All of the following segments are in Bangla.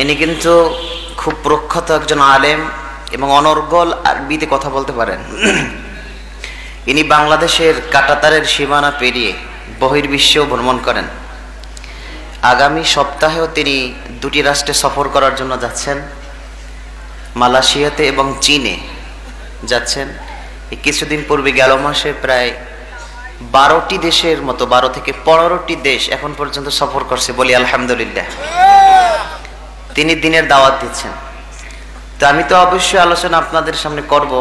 ইনি কিন্তু খুব প্রখ্যাত একজন আলেম এবং অনর্গল আরবিতে কথা বলতে পারেন। ইনি বাংলাদেশের কাঁটাতারের সীমানা পেরিয়ে বহির্বিশ্বেও ভ্রমণ করেন। আগামী সপ্তাহেও তিনি দুটি রাষ্ট্রে সফর করার জন্য যাচ্ছেন, মালয়েশিয়াতে এবং চীনে যাচ্ছেন। কিছুদিন পূর্বে গেল মাসে প্রায় 12টি দেশের মতো 12 থেকে 15টি দেশ এখন পর্যন্ত সফর করছে, বলি আলহামদুলিল্লাহ। তিনি দিনের দাওয়াত দিচ্ছেন। তো আমি তো অবশ্যই আলোচনা আপনাদের সামনে করব।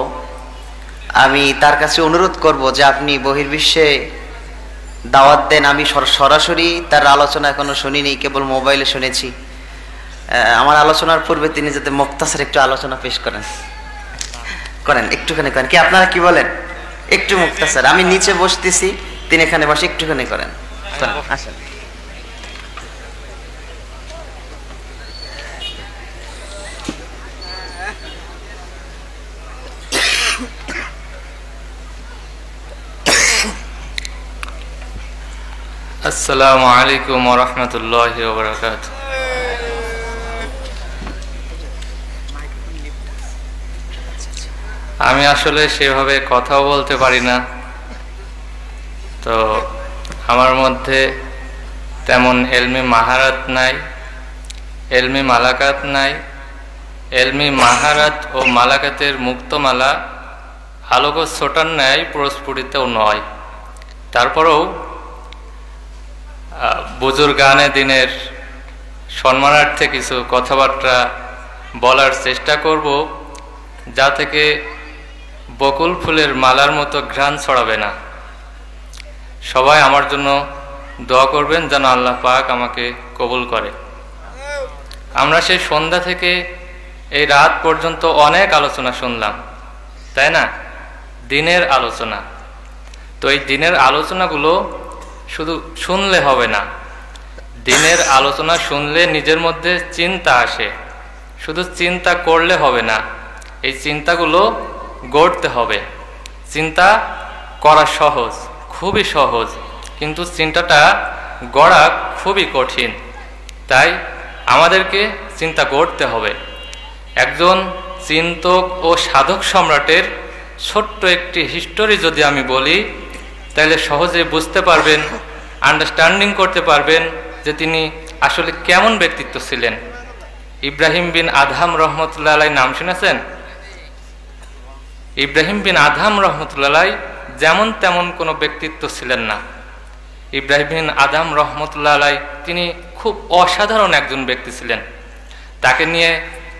আমি তার কাছে অনুরোধ করব যে আপনি বহির্বিশ্বে দাওয়াত দেন। আমি সরাসরি তার আলোচনা এখনো শুনিনি, কেবল মোবাইলে শুনেছি। আমার আলোচনার পূর্বে তিনি যাতে মুক্তাসার একটু আলোচনা পেশ করেন একটুখানি করেন। কি আপনারা কি বলেন? একটু মুক্তাসার। আমি নিচে বসতেছি, তিনি এখানে বসে একটুখানি করেন। আসেন। আসসালামু আলাইকুম ওয়া রাহমাতুল্লাহি ওয়া বারাকাতুহু। আমি আসলে সেভাবে কথাও বলতে পারি না, তো আমার মধ্যে তেমন এলমি মাহারাত নাই, এলমি মালাকাত নাই। এলমি মাহারাত ও মালাকাতের মুক্তমালা আলোক ছোটার ন্যায় প্রস্ফুটিতও নয়। তারপরেও বুজুর্গানে দিনের সম্মানার্থে কিছু কথাবার্তা বলার চেষ্টা করব, যা থেকে বকুল ফুলের মালার মতো ঘ্রাণ ছড়াবে না। সবাই আমার জন্য দোয়া করবেন যেন আল্লাহ পাক আমাকে কবুল করে। আমরা সেই সন্ধ্যা থেকে এই রাত পর্যন্ত অনেক আলোচনা শুনলাম, তাই না? দিনের আলোচনা। তো এই দিনের আলোচনাগুলো শুধু শুনলে হবে না, দিনের আলোচনা শুনলে নিজের মধ্যে চিন্তা আসে। শুধু চিন্তা করলে হবে না, এই চিন্তাগুলো গড়তে হবে। চিন্তা করা সহজ, খুবই সহজ, কিন্তু চিন্তাটা গড়া খুবই কঠিন। তাই আমাদেরকে চিন্তা গড়তে হবে। একজন চিন্তক ও সাধক সম্রাটের ছোট্ট একটি হিস্টোরি যদি আমি বলি, তাহলে সহজে বুঝতে পারবেন, আন্ডারস্ট্যান্ডিং করতে পারবেন যে তিনি আসলে কেমন ব্যক্তিত্ব ছিলেন। ইব্রাহিম বিন আদহাম রহমতুল্লাহ আলাই নাম শুনেছেন? ইব্রাহিম বিন আদহাম রহমতুল্লাহ আলাই যেমন তেমন কোনো ব্যক্তিত্ব ছিলেন না। ইব্রাহিম বিন আদহাম রহমতুল্লাহ আলাই তিনি খুব অসাধারণ একজন ব্যক্তি ছিলেন। তাকে নিয়ে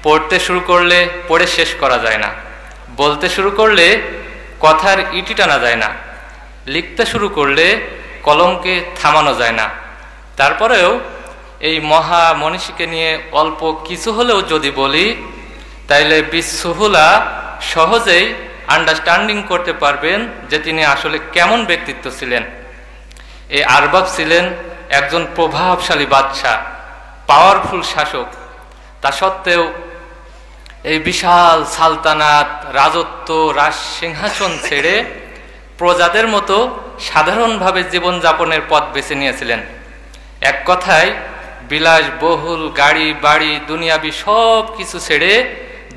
পড়তে শুরু করলে পড়ে শেষ করা যায় না, বলতে শুরু করলে কথার ইটি টানা যায় না, লিখতে শুরু করলে কলমকে থামানো যায় না। তারপরেও এই মহা মনীষীকে নিয়ে অল্প কিছু হলেও যদি বলি, তাইলে বিসহুলা সহজেই আন্ডারস্ট্যান্ডিং করতে পারবেন যে তিনি আসলে কেমন ব্যক্তিত্ব ছিলেন। এই আরবাব ছিলেন একজন প্রভাবশালী বাদশাহ, পাওয়ারফুল শাসক। তা সত্ত্বেও এই বিশাল সালতানাত, রাজত্ব, রাজ সিংহাসন ছেড়ে প্রজাদের মতো সাধারণভাবে জীবনযাপনের পথ বেছে নিয়েছিলেন। এক কথায় বিলাসবহুল গাড়ি বাড়ি দুনিয়াবি সব কিছু ছেড়ে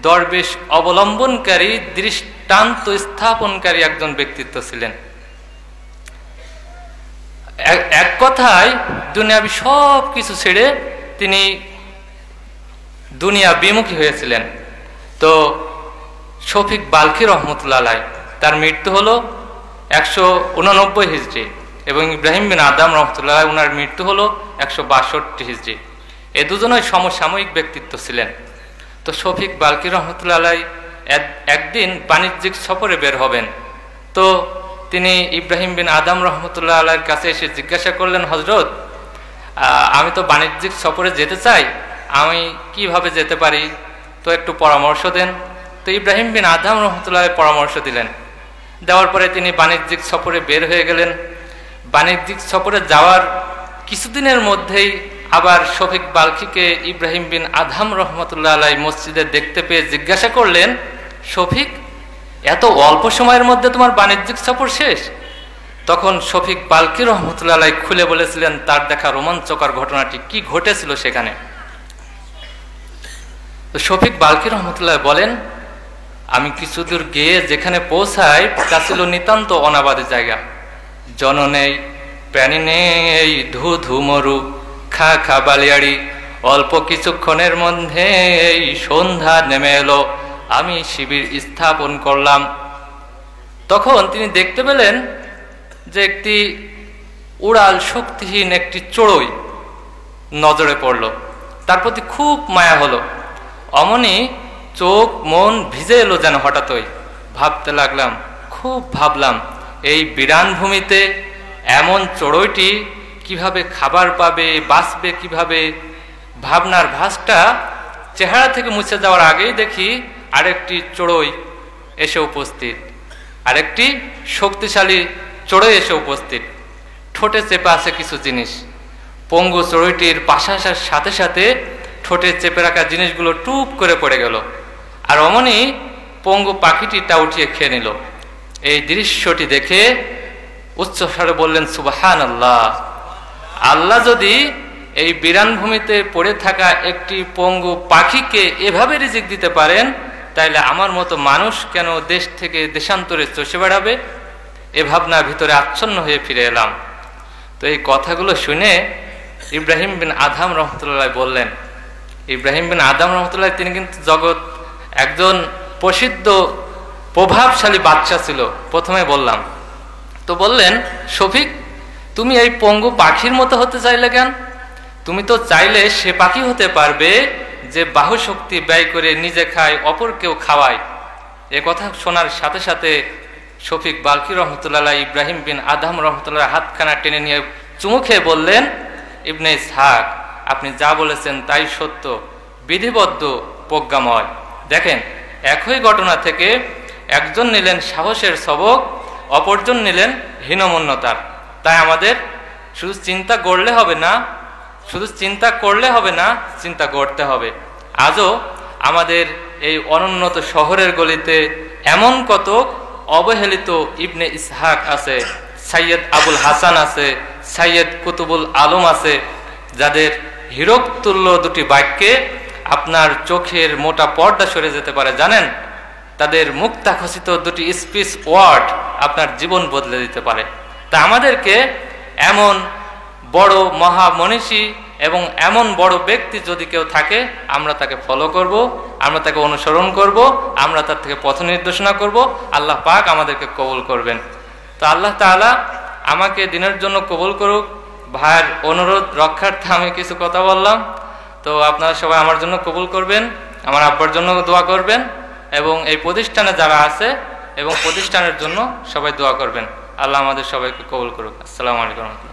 দরবেশ অবলম্বনকারী, দৃষ্টান্ত স্থাপনকারী একজন ব্যক্তিত্ব ছিলেন। এক কথায় দুনিয়াবি সব কিছু ছেড়ে তিনি দুনিয়া বিমুখী হয়েছিলেন। তো শফিক বালখি রহমতুল্লাহ আলাই, তার মৃত্যু হলো 189 হিজরি, এবং ইব্রাহিম বিন আদহাম রহমতুল্লাহ ওনার মৃত্যু হলো 162 হিজরি। এ দুজনই সমসাময়িক ব্যক্তিত্ব ছিলেন। তো শফিক বালখি রহমতুল্লাহ আলাই একদিন বাণিজ্যিক সফরে বের হবেন। তো তিনি ইব্রাহিম বিন আদহাম রহমতুল্লাহ আলাইয়ের কাছে এসে জিজ্ঞাসা করলেন, হজরত, আমি তো বাণিজ্যিক সফরে যেতে চাই, আমি কিভাবে যেতে পারি, তো একটু পরামর্শ দেন। তো ইব্রাহিম বিন আদহাম রহমতুল্লাহ পরামর্শ দিলেন। দেওয়ার পরে তিনি বাণিজ্যিক সফরে বের হয়ে গেলেন। বাণিজ্যিক সফরে যাওয়ার কিছুদিনের মধ্যেই আবার শফিক বালখিকে ইব্রাহিম বিন আদহাম রহমতুল্লাহ আলাই মসজিদে দেখতে পেয়ে জিজ্ঞাসা করলেন, শফিক, এত অল্প সময়ের মধ্যে তোমার বাণিজ্যিক সফর শেষ? তখন শফিক বালখি রহমতুল্লাহ আলাই খুলে বলেছিলেন তার দেখা রোমাঞ্চকর ঘটনাটি কি ঘটেছিল সেখানে। তো শফিক বাল্কি রহমতুল্লাহ বলেন, আমি কিছু দূর গিয়ে যেখানে পৌঁছাই তা ছিল নিতান্ত অনাবাদী জায়গা। জন নেই, প্রাণী নেই, ধু ধু মরু, খা খা বালিয়াড়ি। অল্প কিছুক্ষণের মধ্যে এই সন্ধ্যা নেমে এলো, আমি শিবির স্থাপন করলাম। তখন তিনি দেখতে পেলেন যে একটি উড়াল শক্তিহীন একটি চড়ুই নজরে পড়ল। তার প্রতি খুব মায়া হলো। অমনি চোখ মন ভিজে এলো যেন হঠাৎই। ভাবতে লাগলাম, খুব ভাবলাম, এই বিরান ভূমিতে এমন চড়ুইটি কিভাবে খাবার পাবে, বাঁচবে কিভাবে। ভাবনার ভাসটা চেহারা থেকে মুছে যাওয়ার আগেই দেখি আরেকটি চড়ুই এসে উপস্থিত, আরেকটি শক্তিশালী চড়ুই এসে উপস্থিত। ঠোঁটে চেপে আছে কিছু জিনিস। পঙ্গু চড়ুইটির পাশে আসার সাথে সাথে ঠোঁটে চেপে রাখা জিনিসগুলো টুপ করে পড়ে গেল, আর অমনি পঙ্গু পাখিটি তা উঠিয়ে খেয়ে নিল। এই দৃশ্যটি দেখে উচ্চস্বরে বললেন, সুবহানাল্লাহ। আল্লাহ যদি এই বিরান ভূমিতে পড়ে থাকা একটি পঙ্গু পাখিকে এভাবে রিজিক দিতে পারেন, তাইলে আমার মতো মানুষ কেন দেশ থেকে দেশান্তরে চষে বেড়াবে। এ ভাবনা ভিতরে আচ্ছন্ন হয়ে ফিরে এলাম। তো এই কথাগুলো শুনে ইব্রাহিম বিন আদহাম রহমতুল্লাহ বললেন, ইব্রাহিম বিন আদহাম রহমতুল্লাহ তিনি কিন্তু জগৎ একজন প্রসিদ্ধ প্রভাবশালী বাদশা ছিল, প্রথমে বললাম। তো বললেন, শফিক, তুমি এই পঙ্গু পাখির মতো হতে চাইলে কেন? তুমি তো চাইলে সে পাখি হতে পারবে যে বাহু শক্তি ব্যয় করে নিজে খায়, অপরকেও খাওয়ায়। এ কথা শোনার সাথে সাথে শফিক বাল্কি রহমতুল্লাহ ইব্রাহিম বিন আদহাম রহমতুল্লাহ হাতখানা টেনে নিয়ে চুমু খেয়ে বললেন, ইবনে ইসহাক, আপনি যা বলেছেন তাই সত্য, বিধিবদ্ধ, প্রজ্ঞাময়। দেখেন, একই ঘটনা থেকে একজন নিলেন সাহসের সবক, অপরজন নিলেন হীনমন্যতার। তাই আমাদের শুধু চিন্তা করলে হবে না, চিন্তা করতে হবে। আজও আমাদের এই অনুন্নত শহরের গলিতে এমন কত অবহেলিত ইবনে ইসহাক আছে, সৈয়দ আবুল হাসান আছে, সৈয়দ কুতুবুল আলম আছে, যাদের হীরক তুল্য দুটি বাক্যে আপনার চোখের মোটা পর্দা সরে যেতে পারে। জানেন, তাদের মুক্তাখচিত দুটি স্পিচ ওয়ার্ড আপনার জীবন বদলে দিতে পারে। তা আমাদেরকে এমন বড় মহামনীষী এবং এমন বড় ব্যক্তি যদি কেউ থাকে, আমরা তাকে ফলো করব, আমরা তাকে অনুসরণ করব, আমরা তার থেকে পথ নির্দেশনা করব। আল্লাহ পাক আমাদেরকে কবুল করবেন। তো আল্লাহ তাআলা আমাকে দিনের জন্য কবুল করুক। ভাইয়ের অনুরোধ রক্ষার্থে আমি কিছু কথা বললাম। তো আপনারা সবাই আমার জন্য কবুল করবেন, আমার আব্বার জন্য দোয়া করবেন, এবং এই প্রতিষ্ঠানে যারা আছে এবং প্রতিষ্ঠানের জন্য সবাই দোয়া করবেন। আল্লাহ আমাদের সবাইকে কবুল করুক। আসসালামু আলাইকুম।